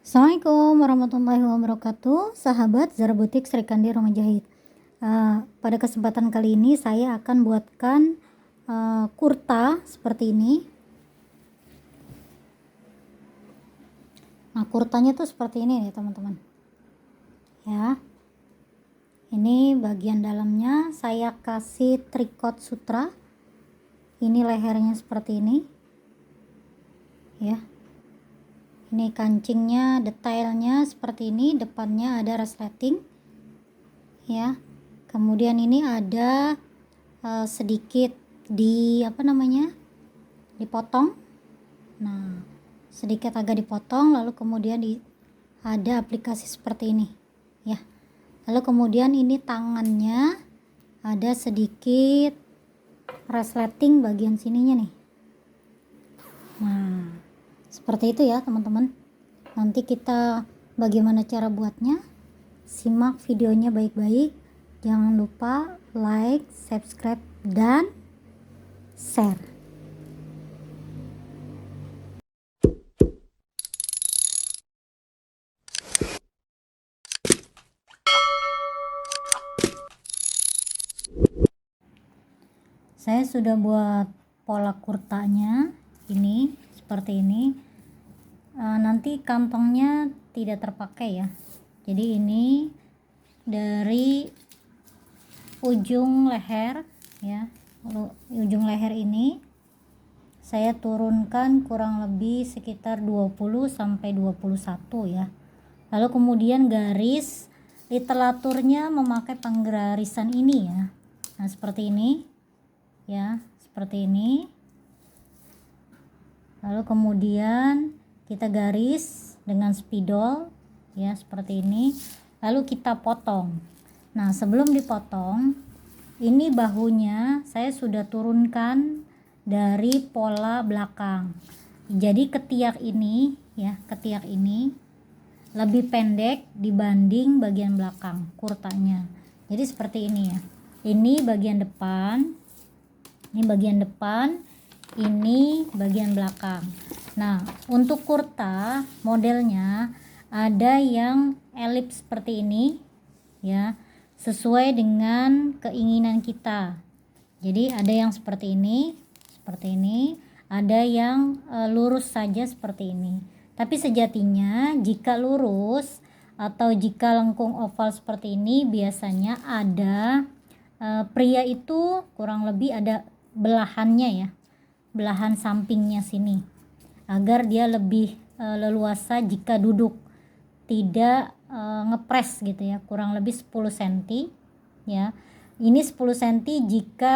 Assalamualaikum warahmatullahi wabarakatuh, sahabat Zara Butik Sri Kandi Rumah Jahit. Pada kesempatan kali ini saya akan buatkan kurta seperti ini. Nah, kurtanya tuh seperti ini nih teman-teman. Ya, ini bagian dalamnya saya kasih tricot sutra. Ini lehernya seperti ini. Ya. Ini kancingnya, detailnya seperti ini, depannya ada resleting ya. Kemudian ini ada sedikit dipotong. Nah, sedikit agak dipotong, lalu kemudian ada aplikasi seperti ini ya. Lalu kemudian ini tangannya ada sedikit resleting bagian sininya nih. Nah, seperti itu ya teman-teman. Nanti kita bagaimana cara buatnya, simak videonya baik-baik. Jangan lupa like, subscribe, dan share. Saya sudah buat pola kurtanya ini seperti ini. Nanti kantongnya tidak terpakai ya. Jadi ini dari ujung leher ya. Ujung leher ini saya turunkan kurang lebih sekitar 20 sampai 21 ya. Lalu kemudian garis literaturnya memakai penggarisan ini ya. Nah, seperti ini ya, seperti ini. Lalu kemudian kita garis dengan spidol ya, seperti ini. Lalu kita potong. Nah, sebelum dipotong, ini bahunya saya sudah turunkan dari pola belakang. Jadi ketiak ini ya, ketiak ini lebih pendek dibanding bagian belakang kurtanya. Jadi seperti ini ya. Ini bagian depan. Ini bagian depan, ini bagian belakang. Nah, untuk kurta modelnya ada yang elips seperti ini ya, sesuai dengan keinginan kita. Jadi ada yang seperti ini, ada yang lurus saja seperti ini. Tapi sejatinya jika lurus atau jika lengkung oval seperti ini, biasanya ada pria itu kurang lebih ada belahannya ya, belahan sampingnya sini, agar dia lebih leluasa jika duduk, tidak ngepres gitu ya, kurang lebih 10 cm ya. Ini 10 cm jika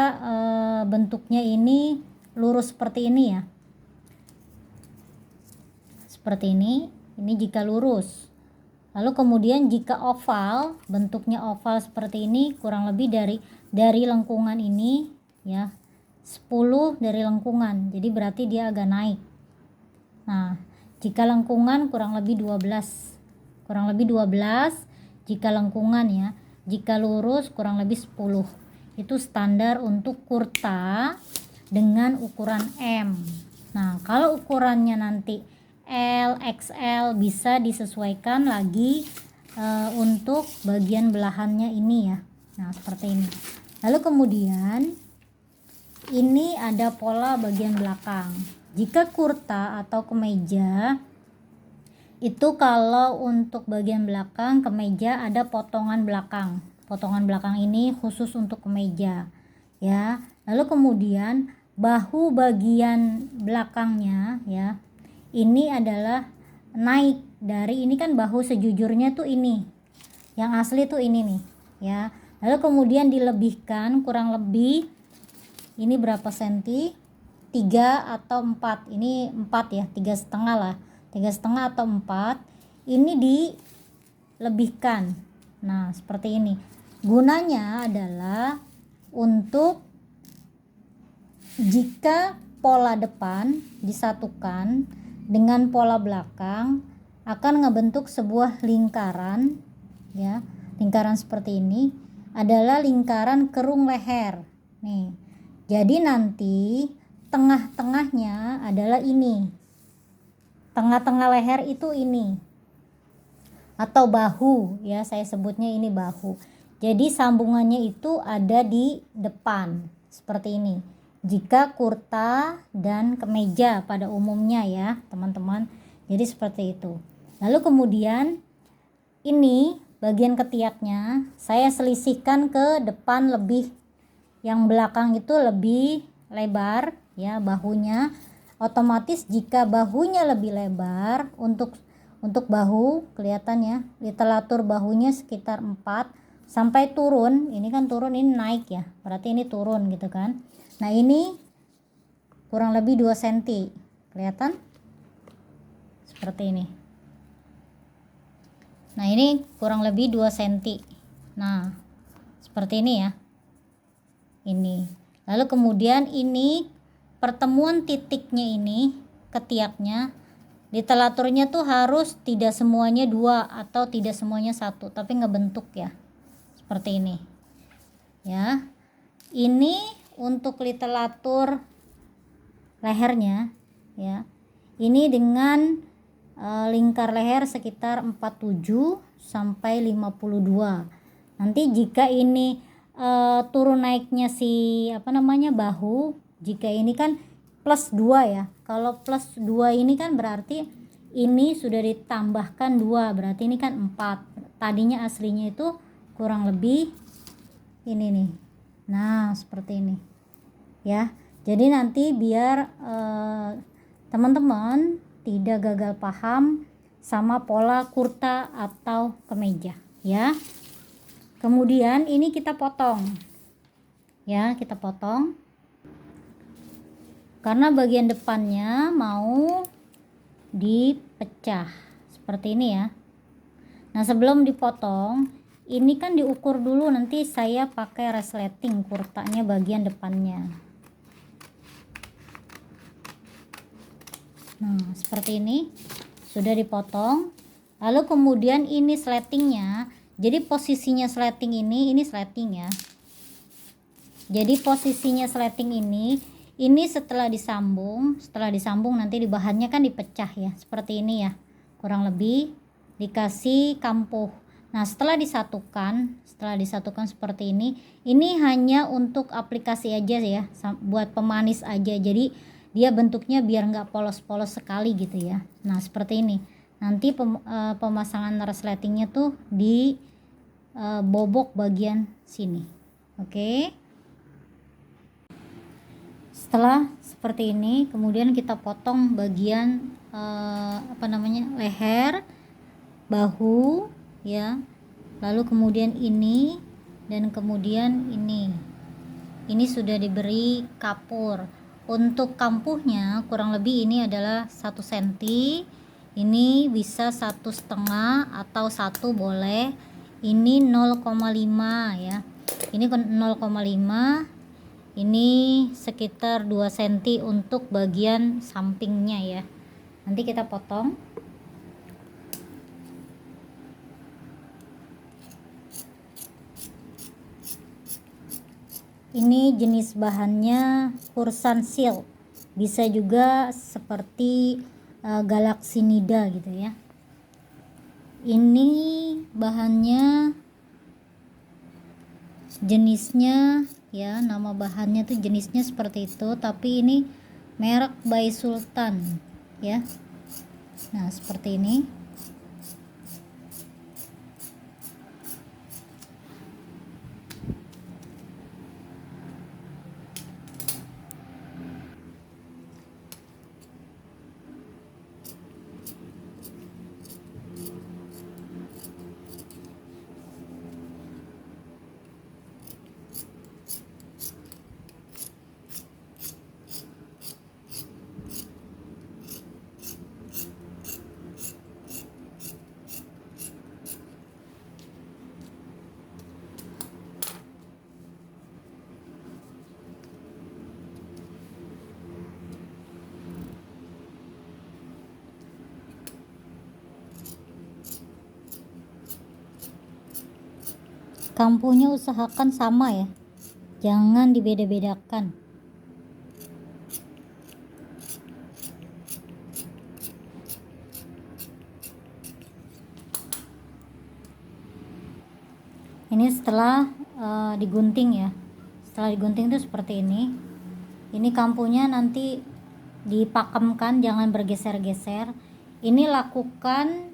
bentuknya ini lurus seperti ini ya, seperti ini jika lurus. Lalu kemudian jika oval, bentuknya oval seperti ini, kurang lebih dari lengkungan ini ya, 10 dari lengkungan, jadi berarti dia agak naik. Nah, jika lengkungan kurang lebih 12, jika lengkungan ya. Jika lurus kurang lebih 10. Itu standar untuk kurta dengan ukuran M. Nah, kalau ukurannya nanti L, XL bisa disesuaikan lagi untuk bagian belahannya ini ya. Nah, seperti ini. Lalu kemudian ini ada pola bagian belakang. Jika kurta atau kemeja itu, kalau untuk bagian belakang kemeja ada potongan belakang. Potongan belakang ini khusus untuk kemeja ya. Lalu kemudian bahu bagian belakangnya ya, ini adalah naik dari, ini kan bahu sejujurnya tuh ini, yang asli tuh ini nih ya. Lalu kemudian dilebihkan kurang lebih, ini berapa senti, 3 atau 4, ini 4 ya, 3,5 lah, 3,5 atau 4, ini dilebihkan. Nah, seperti ini. Gunanya adalah untuk jika pola depan disatukan dengan pola belakang akan ngebentuk sebuah lingkaran ya. Lingkaran seperti ini adalah lingkaran kerung leher nih. Jadi nanti tengah-tengahnya adalah ini, tengah-tengah leher itu ini atau bahu ya, saya sebutnya ini bahu. Jadi sambungannya itu ada di depan seperti ini. Jika kurta dan kemeja pada umumnya ya teman-teman. Jadi seperti itu. Lalu kemudian ini bagian ketiaknya saya selisihkan ke depan lebih, yang belakang itu lebih lebar ya bahunya. Otomatis jika bahunya lebih lebar, untuk bahu kelihatan ya, literatur bahunya sekitar 4 sampai turun, ini kan turun, ini naik ya, berarti ini turun gitu kan. Nah ini kurang lebih 2 cm, kelihatan seperti ini. Nah ini kurang lebih 2 cm. Nah seperti ini ya, ini. Lalu kemudian ini pertemuan titiknya ini, ketiaknya, literaturnya tuh harus tidak semuanya 2 atau tidak semuanya 1, tapi ngebentuk ya seperti ini ya. Ini untuk literatur lehernya ya, ini dengan lingkar leher sekitar 47 sampai 52. Nanti jika ini turun naiknya si bahu, jika ini kan plus 2 ya, kalau plus 2 ini kan berarti ini sudah ditambahkan 2, berarti ini kan 4. Tadinya aslinya itu kurang lebih ini nih. Nah seperti ini ya. Jadi nanti biar teman-teman tidak gagal paham sama pola kurta atau kemeja ya. Kemudian ini kita potong ya, kita potong karena bagian depannya mau dipecah seperti ini ya. Nah sebelum dipotong ini kan diukur dulu, nanti saya pakai resleting kurtanya bagian depannya. Nah seperti ini sudah dipotong. Lalu kemudian ini sletingnya, jadi posisinya sleting ini sleting ya. Jadi posisinya sleting ini setelah disambung nanti di bahannya kan dipecah ya seperti ini ya, kurang lebih dikasih kampuh. Nah setelah disatukan seperti ini hanya untuk aplikasi aja ya, buat pemanis aja, jadi dia bentuknya biar nggak polos-polos sekali gitu ya. Nah seperti ini nanti pemasangan resletingnya tuh di bobok bagian sini. Oke. Setelah seperti ini kemudian kita potong bagian leher, bahu ya, lalu kemudian ini dan kemudian ini sudah diberi kapur. Untuk kampuhnya kurang lebih ini adalah 1 cm, ini bisa 1,5 atau 1 boleh, ini 0,5 ya, ini 0,5, ini sekitar 2 cm untuk bagian sampingnya ya. Nanti kita potong. Ini jenis bahannya Kursan Silk, bisa juga seperti Galaxy Nida gitu ya. Ini bahannya jenisnya ya, nama bahannya tuh jenisnya seperti itu, tapi ini merek by Sultan ya. Nah seperti ini. Kampuhnya usahakan sama ya, jangan dibeda-bedakan. Ini setelah digunting ya. Setelah digunting itu seperti ini. Ini kampunya nanti dipakemkan, jangan bergeser-geser. Ini lakukan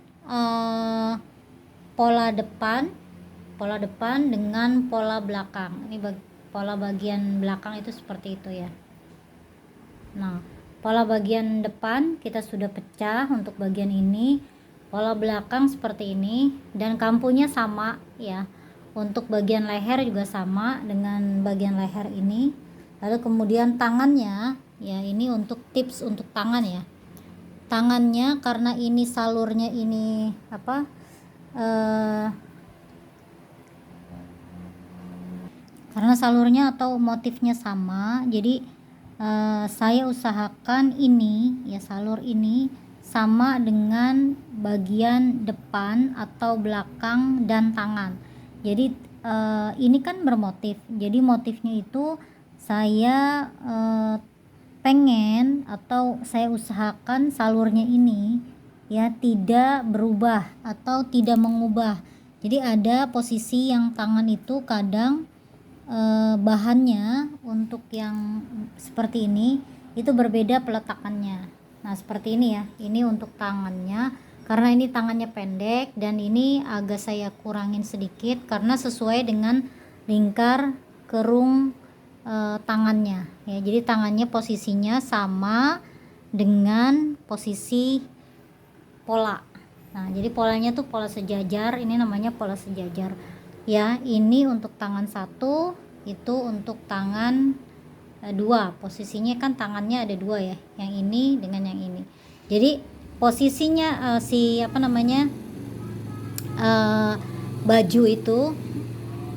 pola depan dengan pola belakang. Ini pola bagian belakang itu seperti itu ya. Nah, pola bagian depan kita sudah pecah untuk bagian ini. Pola belakang seperti ini, dan kampunya sama ya. Untuk bagian leher juga sama dengan bagian leher ini. Lalu kemudian tangannya ya, ini untuk tips untuk tangan ya. Tangannya karena ini salurnya ini karena salurnya atau motifnya sama, jadi saya usahakan ini ya, salur ini sama dengan bagian depan atau belakang dan tangan. Jadi ini kan bermotif, jadi motifnya itu saya pengen atau saya usahakan salurnya ini ya tidak berubah atau tidak mengubah. Jadi ada posisi yang tangan itu kadang bahannya untuk yang seperti ini itu berbeda peletakannya. Nah seperti ini ya, ini untuk tangannya, karena ini tangannya pendek dan ini agak saya kurangin sedikit karena sesuai dengan lingkar kerung tangannya ya. Jadi tangannya posisinya sama dengan posisi pola. Nah jadi polanya tuh pola sejajar, ini namanya pola sejajar ya. Ini untuk tangan satu, itu untuk tangan dua. Posisinya kan tangannya ada dua ya, yang ini dengan yang ini. Jadi posisinya baju itu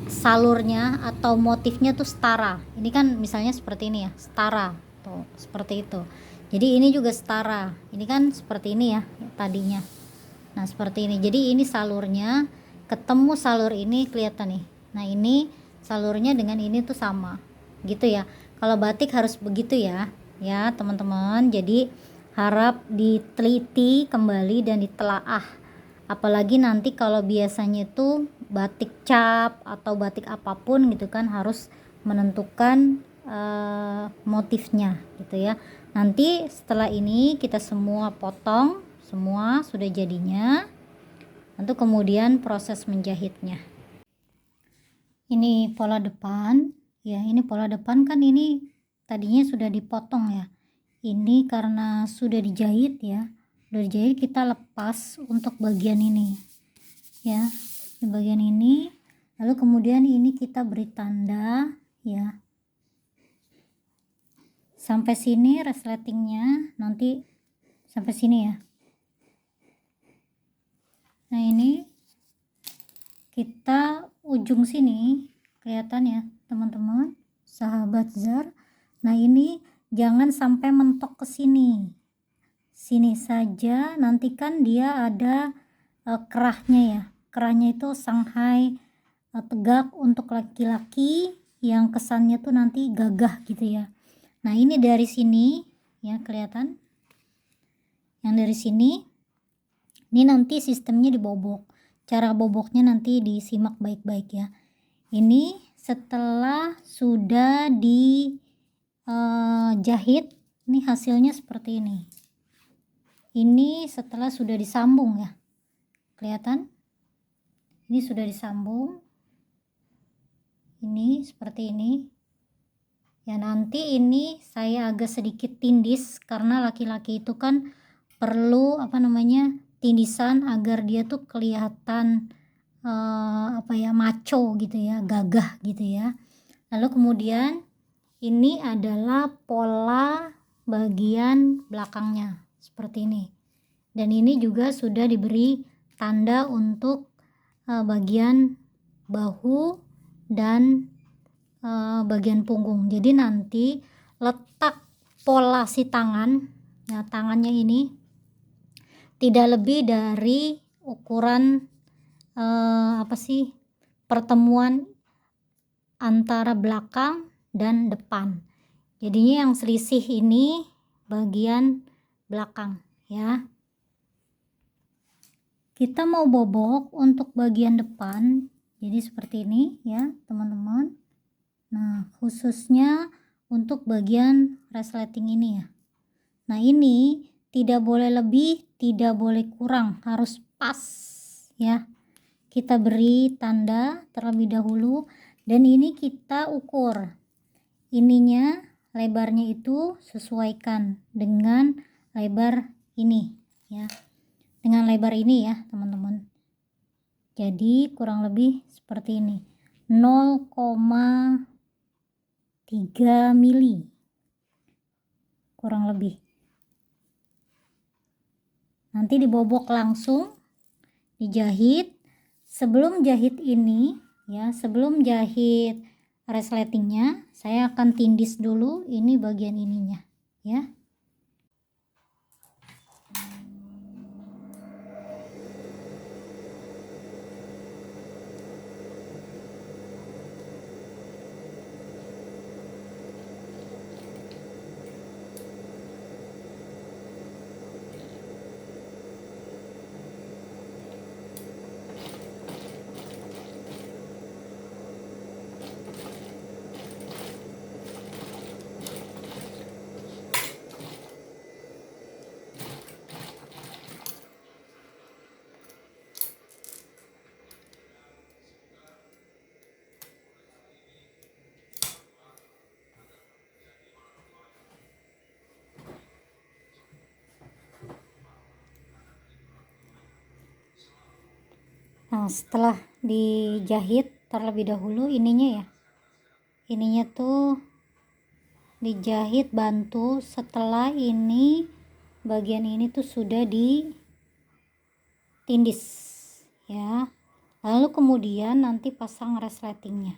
salurnya atau motifnya tuh setara. Ini kan misalnya seperti ini ya, setara tuh seperti itu. Jadi ini juga setara, ini kan seperti ini ya tadinya. Nah seperti ini, jadi ini salurnya ketemu salur ini kelihatan nih. Nah ini salurnya dengan ini tuh sama gitu ya. Kalau batik harus begitu ya teman-teman. Jadi harap diteliti kembali dan ditelaah. Apalagi nanti kalau biasanya itu batik cap atau batik apapun gitu kan harus menentukan motifnya gitu ya. Nanti setelah ini kita semua potong, semua sudah jadinya, untuk kemudian proses menjahitnya. Ini pola depan ya, ini pola depan kan ini tadinya sudah dipotong ya. Ini karena sudah dijahit ya, sudah dijahit, kita lepas untuk bagian ini ya, di bagian ini. Lalu kemudian ini kita beri tanda ya, sampai sini resletingnya nanti sampai sini ya. Nah ini kita ujung sini kelihatan ya teman-teman, sahabat Zar. Nah ini jangan sampai mentok ke sini saja, nanti kan dia ada kerahnya ya. Kerahnya itu Shanghai tegak untuk laki-laki, yang kesannya tuh nanti gagah gitu ya. Nah ini dari sini ya kelihatan, yang dari sini ini nanti sistemnya dibobok. Cara boboknya nanti disimak baik-baik ya. Ini setelah sudah dijahit, ini hasilnya seperti ini. Ini setelah sudah disambung ya, kelihatan ini sudah disambung, ini seperti ini ya. Nanti ini saya agak sedikit tindis karena laki-laki itu kan perlu tindisan agar dia tuh kelihatan macho gitu ya, gagah gitu ya. Lalu kemudian ini adalah pola bagian belakangnya seperti ini, dan ini juga sudah diberi tanda untuk bagian bahu dan bagian punggung. Jadi nanti letak pola si tangan, nah tangannya ini tidak lebih dari ukuran pertemuan antara belakang dan depan. Jadinya yang selisih ini bagian belakang ya. Kita mau bobok untuk bagian depan, Jadi seperti ini ya teman-teman. Nah khususnya untuk bagian resleting ini ya. Nah ini tidak boleh lebih, tidak boleh kurang, harus pas ya. Kita beri tanda terlebih dahulu dan ini kita ukur. Ininya lebarnya itu sesuaikan dengan lebar ini ya. Dengan lebar ini ya teman-teman. Jadi kurang lebih seperti ini. 0,3 mili kurang lebih. Nanti dibobok langsung, dijahit. Sebelum jahit ini ya, sebelum jahit resletingnya, saya akan tindis dulu ini bagian ininya ya. Nah setelah dijahit terlebih dahulu ininya ya, ininya tuh dijahit bantu. Setelah ini bagian ini tuh sudah ditindis ya, lalu kemudian nanti pasang resletingnya.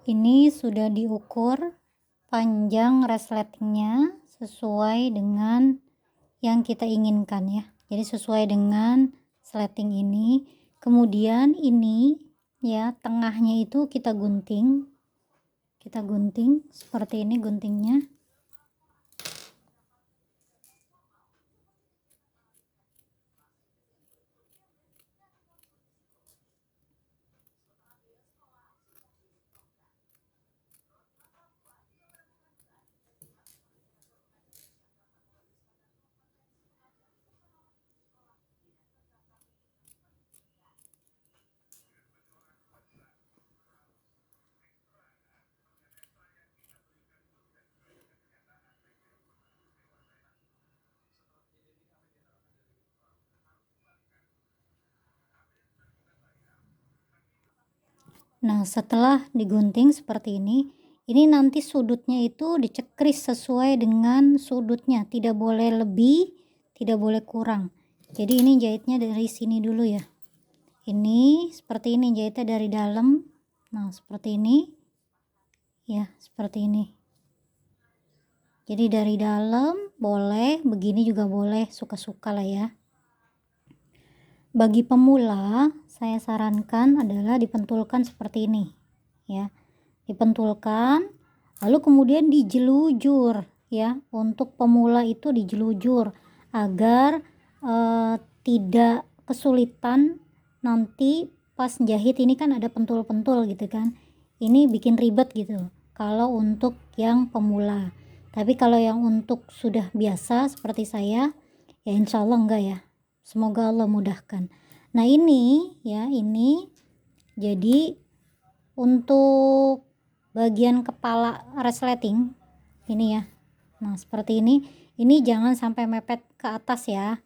Ini sudah diukur panjang resletingnya sesuai dengan yang kita inginkan ya, jadi sesuai dengan sleting ini. Kemudian ini ya, tengahnya itu kita gunting seperti ini guntingnya. Nah setelah digunting seperti ini nanti sudutnya itu dicekris sesuai dengan sudutnya, tidak boleh lebih, tidak boleh kurang. Jadi ini jahitnya dari sini dulu ya, ini seperti ini jahitnya dari dalam. Nah seperti ini ya, seperti ini. Jadi dari dalam boleh, begini juga boleh, suka-suka lah ya. Bagi pemula saya sarankan adalah dipentulkan seperti ini ya, dipentulkan lalu kemudian dijelujur ya. Untuk pemula itu dijelujur agar tidak kesulitan nanti pas jahit. Ini kan ada pentul-pentul gitu kan, ini bikin ribet gitu kalau untuk yang pemula. Tapi kalau yang untuk sudah biasa seperti saya ya insya Allah enggak ya, semoga Allah mudahkan. Nah ini ya, ini jadi untuk bagian kepala resleting ini ya. Nah seperti ini jangan sampai mepet ke atas ya,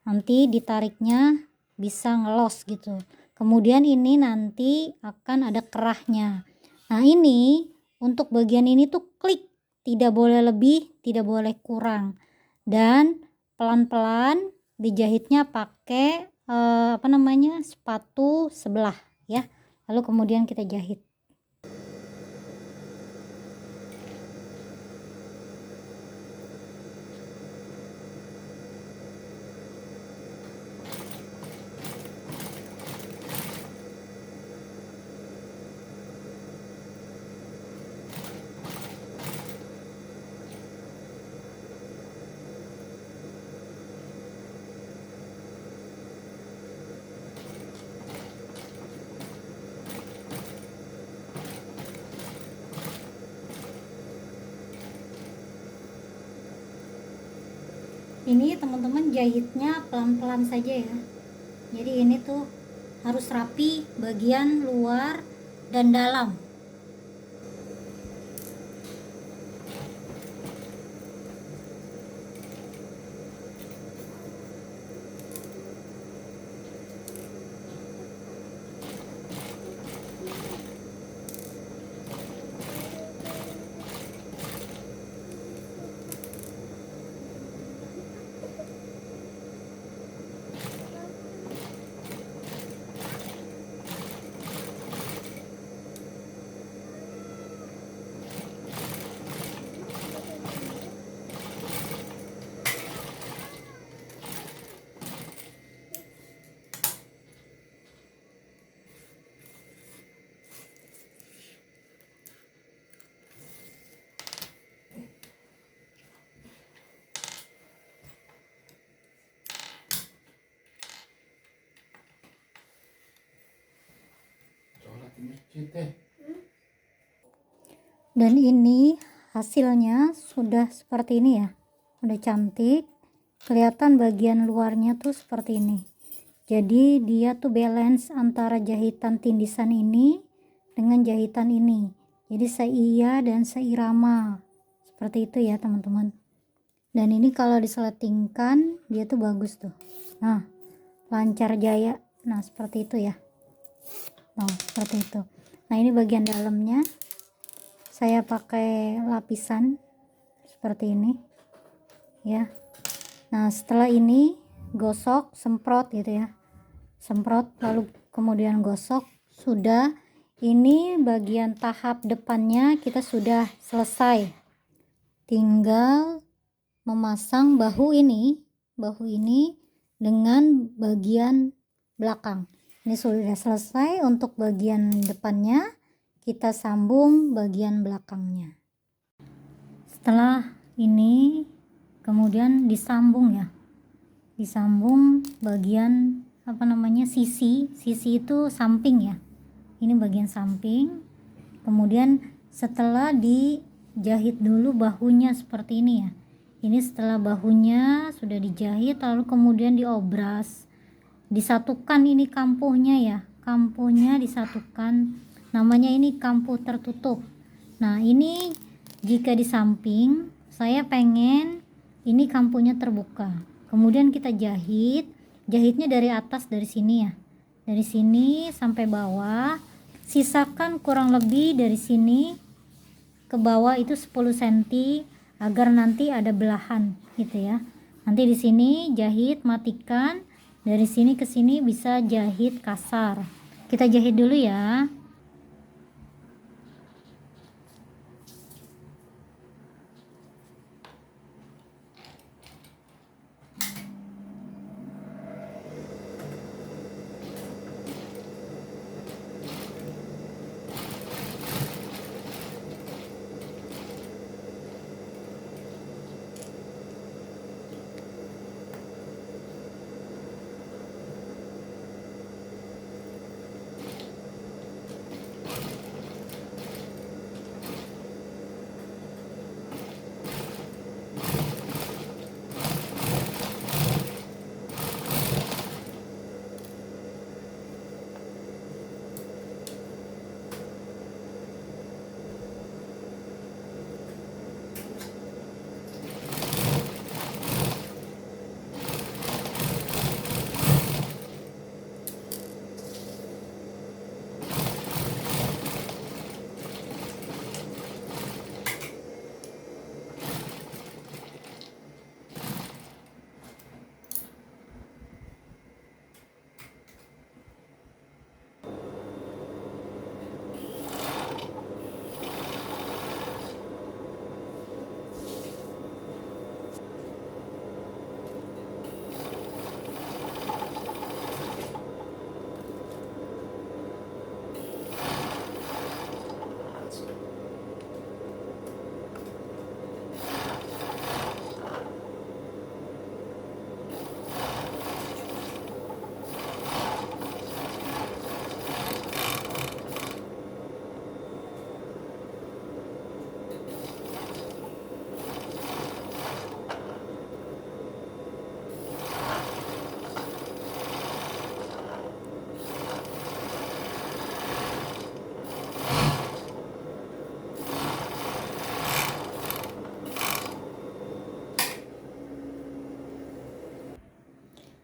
nanti ditariknya bisa ngelos gitu. Kemudian ini nanti akan ada kerahnya. Nah ini untuk bagian ini tuh klik, tidak boleh lebih, tidak boleh kurang, dan pelan-pelan dijahitnya pakai sepatu sebelah ya. Lalu kemudian kita jahit. Ini teman-teman jahitnya pelan-pelan saja ya, jadi ini tuh harus rapi bagian luar dan dalam. Dan ini hasilnya sudah seperti ini ya, udah cantik, kelihatan bagian luarnya tuh seperti ini. Jadi dia tuh balance antara jahitan tindisan ini dengan jahitan ini, jadi seia dan seirama, seperti itu ya teman-teman. Dan ini kalau diseletingkan dia tuh bagus tuh, nah lancar jaya, nah seperti itu ya, nah seperti itu. Nah ini bagian dalamnya saya pakai lapisan seperti ini ya. Nah setelah ini gosok, semprot gitu ya, semprot lalu kemudian gosok, sudah. Ini bagian tahap depannya kita sudah selesai, tinggal memasang bahu ini dengan bagian belakang. Ini sudah selesai untuk bagian depannya, kita sambung bagian belakangnya. Setelah ini kemudian disambung ya, disambung bagian sisi itu samping ya, ini bagian samping. Kemudian setelah dijahit dulu bahunya seperti ini ya, ini setelah bahunya sudah dijahit lalu kemudian diobras, disatukan ini kampuhnya ya, kampuhnya disatukan, namanya ini kampuh tertutup. Nah ini jika di samping saya pengen ini kampuhnya terbuka, kemudian kita jahitnya dari atas, dari sini ya, dari sini sampai bawah, sisakan kurang lebih dari sini ke bawah itu 10 cm agar nanti ada belahan gitu ya. Nanti di sini jahit, matikan, dari sini ke sini bisa jahit kasar. Kita jahit dulu ya.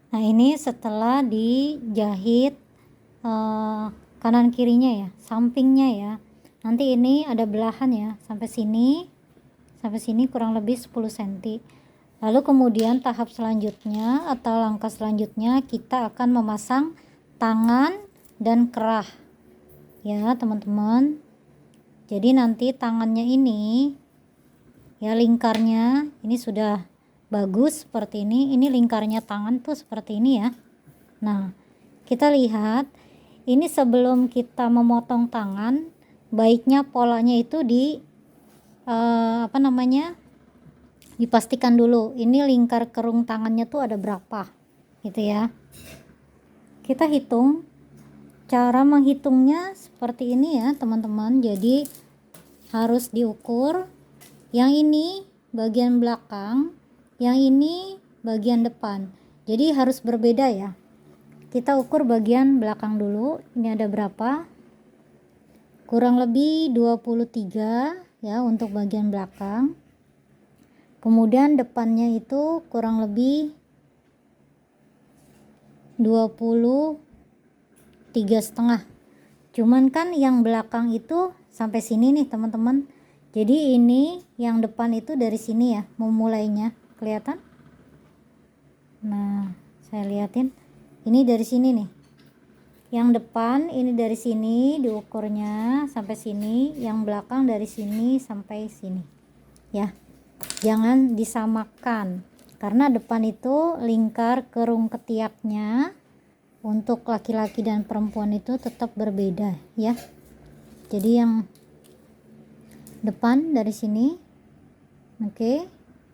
Nah ini setelah dijahit kanan kirinya ya, sampingnya ya. Nanti ini ada belahan ya, sampai sini kurang lebih 10 cm. Lalu kemudian tahap selanjutnya atau langkah selanjutnya kita akan memasang tangan dan kerah ya teman-teman. Jadi nanti tangannya ini ya, lingkarnya ini sudah bagus seperti ini lingkarnya tangan tuh seperti ini ya. Nah kita lihat ini sebelum kita memotong tangan, baiknya polanya itu dipastikan dulu ini lingkar kerung tangannya tuh ada berapa gitu ya. Kita hitung, cara menghitungnya seperti ini ya teman-teman. Jadi harus diukur, yang ini bagian belakang, yang ini bagian depan, jadi harus berbeda ya. Kita ukur bagian belakang dulu, ini ada berapa, kurang lebih 23 ya untuk bagian belakang. Kemudian depannya itu kurang lebih 23,5. Cuman kan yang belakang itu sampai sini nih teman-teman. Jadi ini yang depan itu dari sini ya, memulainya kelihatan. Nah saya liatin, ini dari sini nih. Yang depan ini dari sini diukurnya sampai sini, yang belakang dari sini sampai sini ya. Jangan disamakan karena depan itu lingkar kerung ketiaknya untuk laki-laki dan perempuan itu tetap berbeda ya. Jadi yang depan dari sini, oke.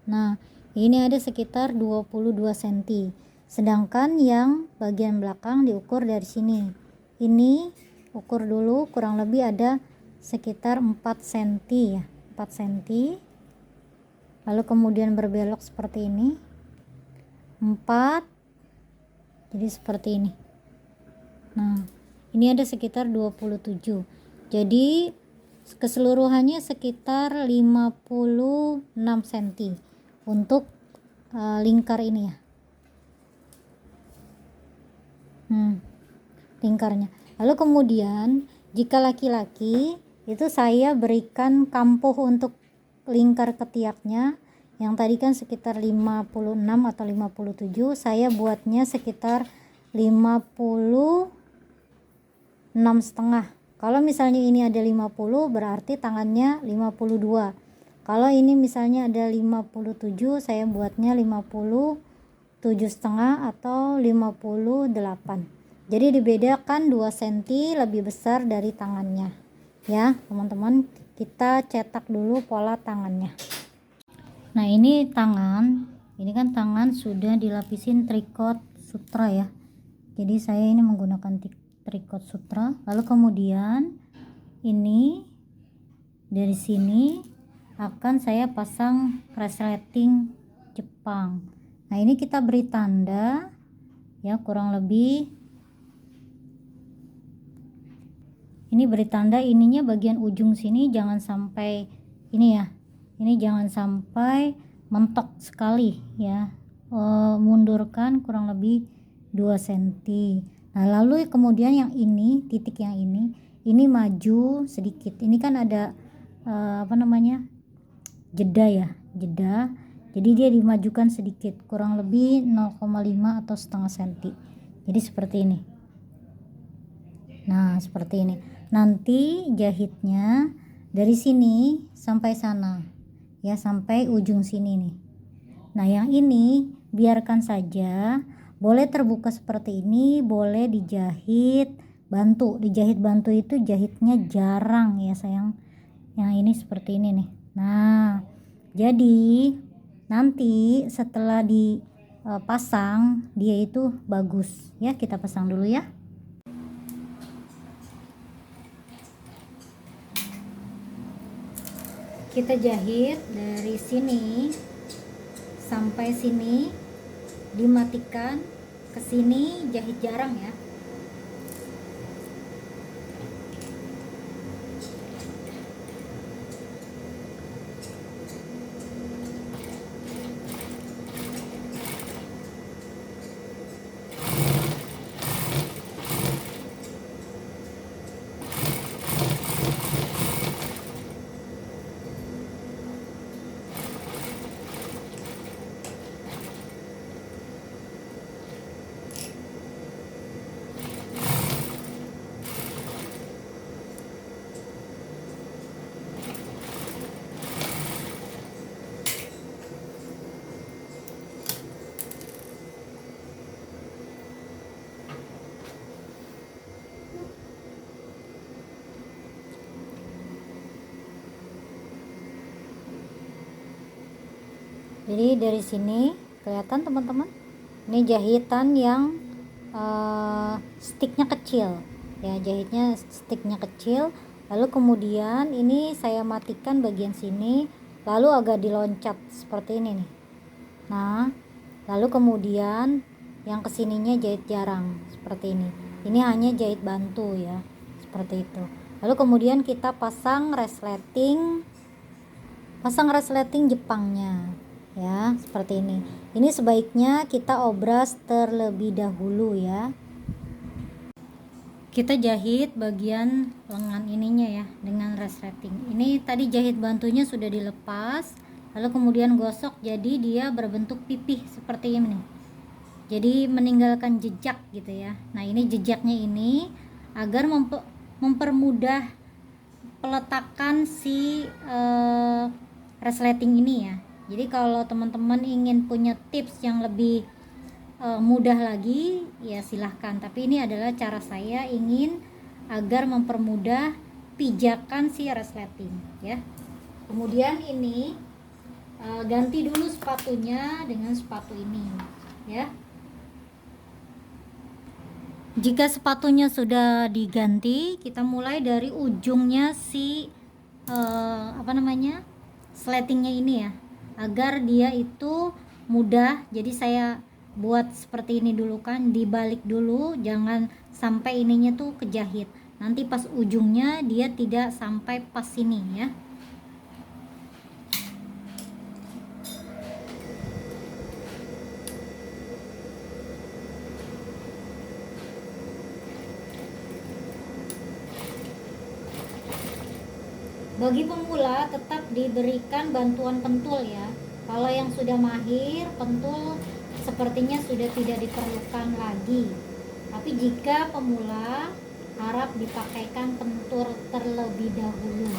Nah ini ada sekitar 22 cm, sedangkan yang bagian belakang diukur dari sini. Ini ukur dulu, kurang lebih ada sekitar 4 cm ya, 4 cm. Lalu kemudian berbelok seperti ini 4, jadi seperti ini. Nah ini ada sekitar 27, jadi keseluruhannya sekitar 56 cm untuk lingkar ini ya, lingkarnya. Lalu kemudian jika laki-laki itu saya berikan kampuh untuk lingkar ketiaknya, yang tadi kan sekitar 56 atau 57, saya buatnya sekitar 56,5. Kalau misalnya ini ada 50 berarti tangannya 52. Kalau ini misalnya ada 57, saya buatnya 57,5 atau 58. Jadi dibedakan 2 cm lebih besar dari tangannya ya teman-teman. Kita cetak dulu pola tangannya. Nah ini tangan, ini kan tangan sudah dilapisin tricot sutra ya. Jadi saya ini menggunakan tricot sutra. Lalu kemudian ini dari sini akan saya pasang resleting Jepang. Nah ini kita beri tanda ya, kurang lebih ini beri tanda ininya bagian ujung sini jangan sampai ini ya, ini jangan sampai mentok sekali ya. Mundurkan kurang lebih 2 cm. Nah lalu kemudian yang ini, titik yang ini maju sedikit. Ini kan ada jeda ya, jeda. Jadi dia dimajukan sedikit, kurang lebih 0,5 atau setengah cm. Jadi seperti ini. Nah seperti ini. Nanti jahitnya dari sini sampai sana ya, sampai ujung sini nih. Nah yang ini biarkan saja, boleh terbuka seperti ini, boleh dijahit bantu. Dijahit bantu itu jahitnya jarang ya sayang. Yang ini seperti ini nih. Nah jadi nanti setelah dipasang dia itu bagus ya. Kita pasang dulu ya. Kita jahit dari sini sampai sini, dimatikan, ke sini jahit jarang ya. Jadi dari sini kelihatan teman-teman, ini jahitan yang sticknya kecil ya, jahitnya sticknya kecil. Lalu kemudian ini saya matikan bagian sini, lalu agak diloncat seperti ini nih. Nah, lalu kemudian yang kesininya jahit jarang seperti ini hanya jahit bantu ya, seperti itu. Lalu kemudian kita pasang resleting Jepangnya ya, seperti ini. Ini sebaiknya kita obras terlebih dahulu ya. Kita jahit bagian lengan ininya ya dengan resleting. Ini tadi jahit bantunya sudah dilepas, lalu kemudian gosok, jadi dia berbentuk pipih seperti ini. Jadi meninggalkan jejak gitu ya. Nah, ini jejaknya ini agar mempermudah peletakan si resleting ini ya. Jadi kalau teman-teman ingin punya tips yang lebih mudah lagi ya silahkan, tapi ini adalah cara saya ingin agar mempermudah pijakan si resleting ya. Kemudian ini ganti dulu sepatunya dengan sepatu ini ya. Jika sepatunya sudah diganti, kita mulai dari ujungnya si sletingnya ini ya, agar dia itu mudah. Jadi saya buat seperti ini dulu kan, dibalik dulu, jangan sampai ininya tuh kejahit, nanti pas ujungnya dia tidak sampai pas sini ya. Bagi pemula tetap diberikan bantuan pentul ya. Kalau yang sudah mahir, pentul sepertinya sudah tidak diperlukan lagi. Tapi jika pemula, harap dipakaikan pentul terlebih dahulu.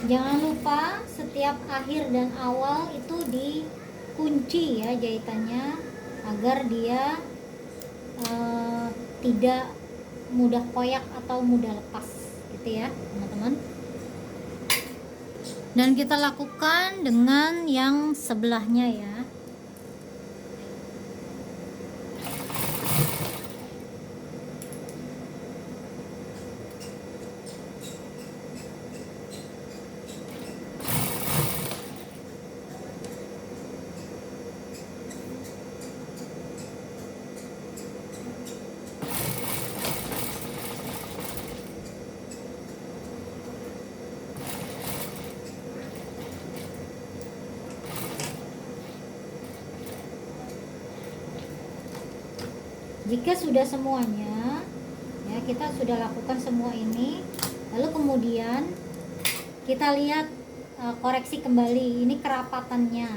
Jangan lupa setiap akhir dan awal itu dikunci ya jahitannya, agar dia tidak mudah koyak atau mudah lepas gitu ya teman-teman. Dan kita lakukan dengan yang sebelahnya ya. Jika sudah semuanya ya, kita sudah lakukan semua ini, lalu kemudian kita lihat koreksi kembali ini kerapatannya.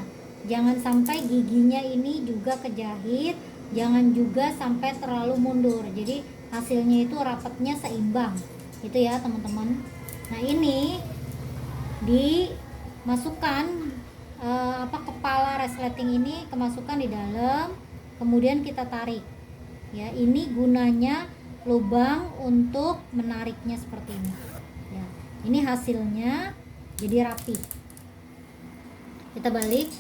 Jangan sampai giginya ini juga kejahit, jangan juga sampai terlalu mundur. Jadi hasilnya itu rapatnya seimbang. Itu ya teman-teman. Nah, ini dimasukkan kepala resleting ini kemasukan di dalam, kemudian kita tarik. Ya, ini gunanya lubang untuk menariknya seperti ini. Ya, ini hasilnya jadi rapi. Kita balik,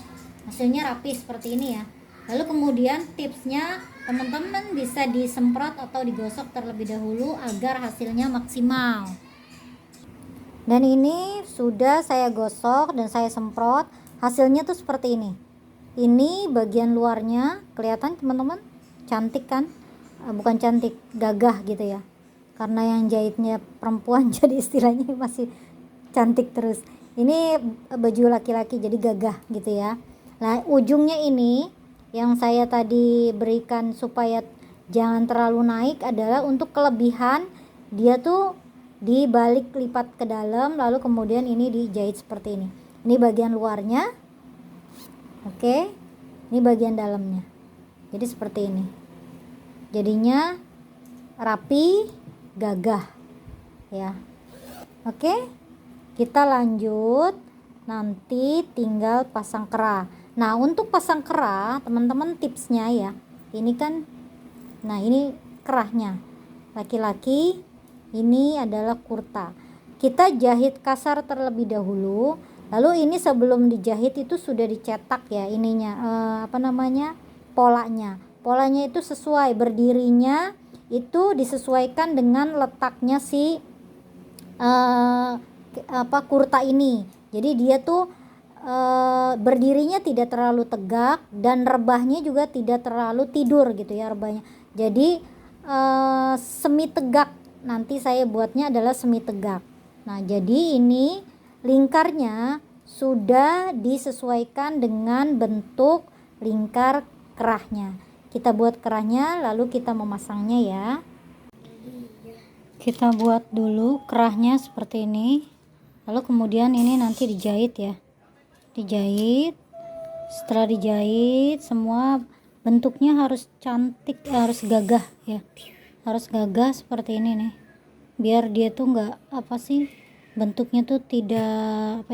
hasilnya rapi seperti ini ya. Lalu kemudian tipsnya teman-teman bisa disemprot atau digosok terlebih dahulu agar hasilnya maksimal. Dan ini sudah saya gosok dan saya semprot, hasilnya tuh seperti ini. Ini bagian luarnya kelihatan teman-teman, cantik kan? Bukan cantik, gagah gitu ya, karena yang jahitnya perempuan jadi istilahnya masih cantik terus. Ini baju laki-laki jadi gagah gitu ya. Nah, ujungnya ini yang saya tadi berikan supaya jangan terlalu naik adalah untuk kelebihan, dia tuh dibalik lipat ke dalam, lalu kemudian ini dijahit seperti ini. Ini bagian luarnya, oke, ini bagian dalamnya, jadi seperti ini. Jadinya rapi, gagah ya. Oke, kita lanjut. Nanti tinggal pasang kerah. Nah, untuk pasang kerah, teman-teman tipsnya ya. Ini kan, nah ini kerahnya. Laki-laki, ini adalah kurta. Kita jahit kasar terlebih dahulu. Lalu ini sebelum dijahit itu sudah dicetak ya ininya, polanya. Polanya itu sesuai berdirinya, itu disesuaikan dengan letaknya si kurta ini. Jadi dia tuh berdirinya tidak terlalu tegak dan rebahnya juga tidak terlalu tidur gitu ya rebahnya. Jadi semi tegak. Nanti saya buatnya adalah semi tegak. Nah, jadi ini lingkarnya sudah disesuaikan dengan bentuk lingkar kerahnya. Kita buat kerahnya lalu kita memasangnya ya. Kita buat dulu kerahnya seperti ini. Lalu kemudian ini nanti dijahit ya. Dijahit. Setelah dijahit semua bentuknya harus cantik, harus gagah ya. Harus gagah seperti ini nih. Biar dia tuh enggak bentuknya tuh tidak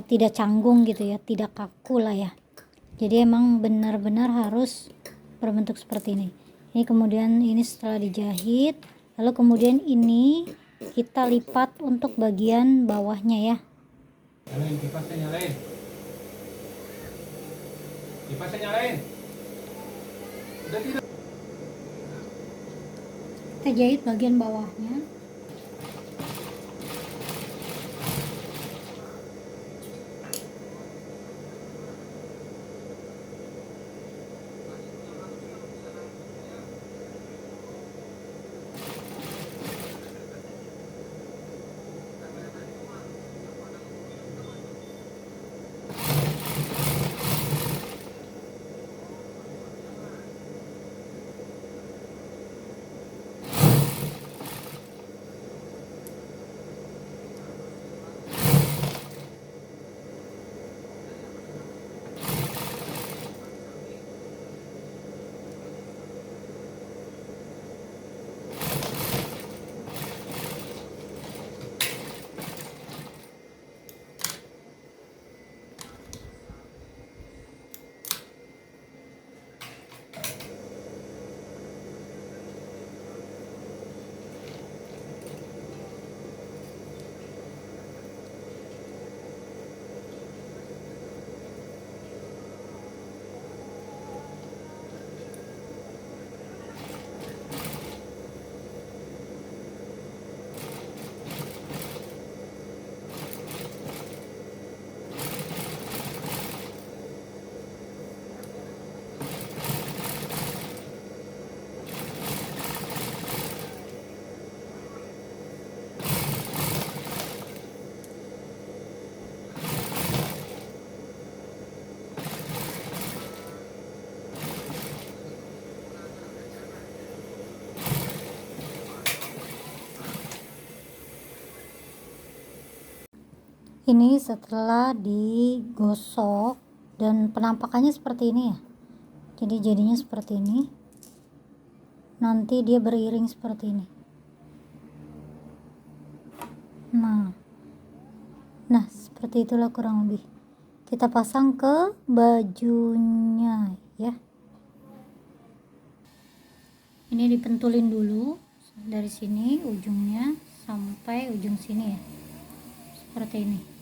tidak canggung gitu ya, tidak kaku lah ya. Jadi emang benar-benar harus berbentuk seperti ini. Ini kemudian ini setelah dijahit, lalu kemudian ini kita lipat untuk bagian bawahnya ya. Nyalain kipasnya, nyalain. Kipasnya nyalain. Udah tidak. Kita jahit bagian bawahnya. Ini setelah digosok dan penampakannya seperti ini ya. Jadi jadinya seperti ini. Nanti dia beriring seperti ini. Nah, seperti itulah kurang lebih. Kita pasang ke bajunya ya. Ini dipentulin dulu dari sini ujungnya sampai ujung sini ya. Seperti ini.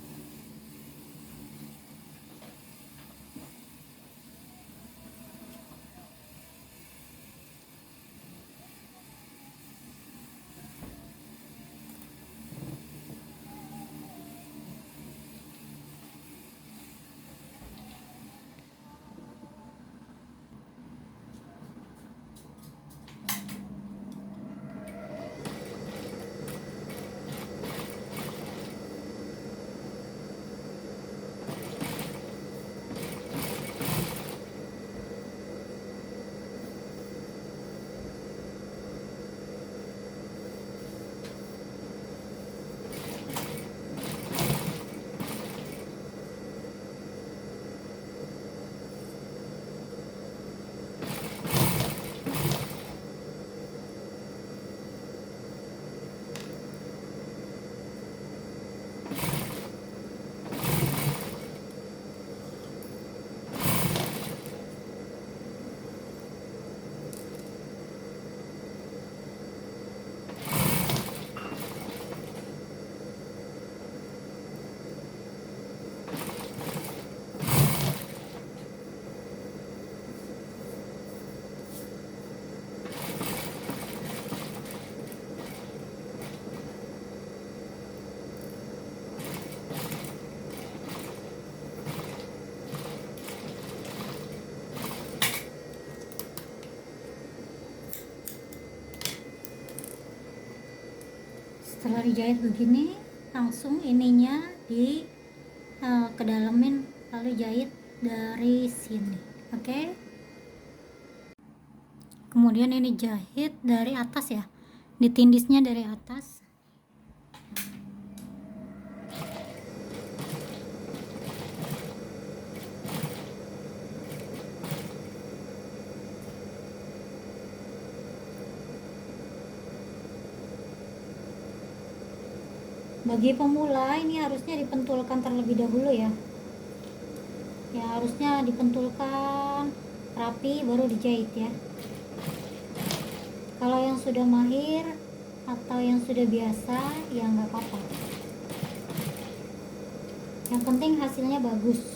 setelah dijahit begini, langsung ininya di kedalamin, lalu jahit dari sini. Oke. Kemudian ini jahit dari atas ya, ditindisnya dari atas. Bagi pemula ini harusnya dipentulkan terlebih dahulu ya. Ya, harusnya dipentulkan rapi baru dijahit ya. Kalau yang sudah mahir atau yang sudah biasa ya nggak apa-apa. Yang penting hasilnya bagus.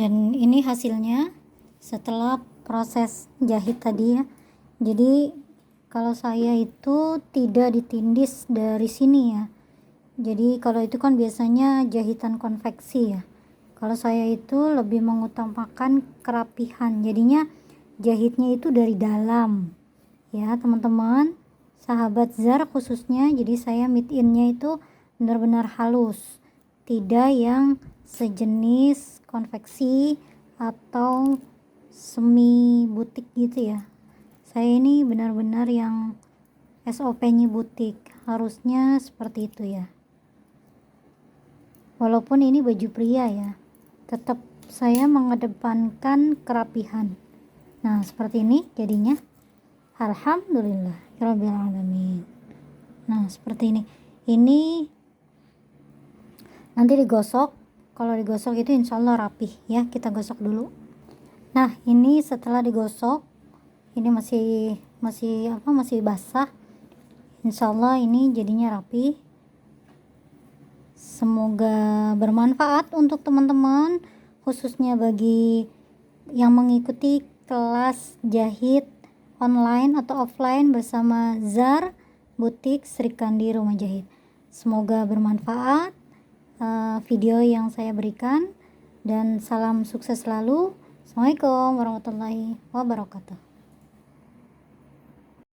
Dan ini hasilnya setelah proses jahit tadi ya. Jadi kalau saya itu tidak ditindis dari sini ya. Jadi kalau itu kan biasanya jahitan konveksi ya. Kalau saya itu lebih mengutamakan kerapihan. Jadinya jahitnya itu dari dalam. Ya, teman-teman, sahabat Zar khususnya. Jadi saya mid in-nya itu benar-benar halus. Tidak yang sejenis konveksi atau semi butik gitu ya. Saya ini benar-benar yang SOP-nya butik, harusnya seperti itu ya. Walaupun ini baju pria ya, tetap saya mengedepankan kerapihan. Nah, seperti ini jadinya. Alhamdulillah rabbil alamin. Nah, seperti ini. Ini nanti digosok. Kalau digosok itu insya Allah rapih ya. Kita gosok dulu. Nah, ini setelah digosok, ini masih basah. Insya Allah ini jadinya rapi. Semoga bermanfaat untuk teman-teman, khususnya bagi yang mengikuti kelas jahit online atau offline bersama Zar Butik Sri Kandi Rumah Jahit. Semoga bermanfaat video yang saya berikan, dan salam sukses selalu. Assalamualaikum warahmatullahi wabarakatuh.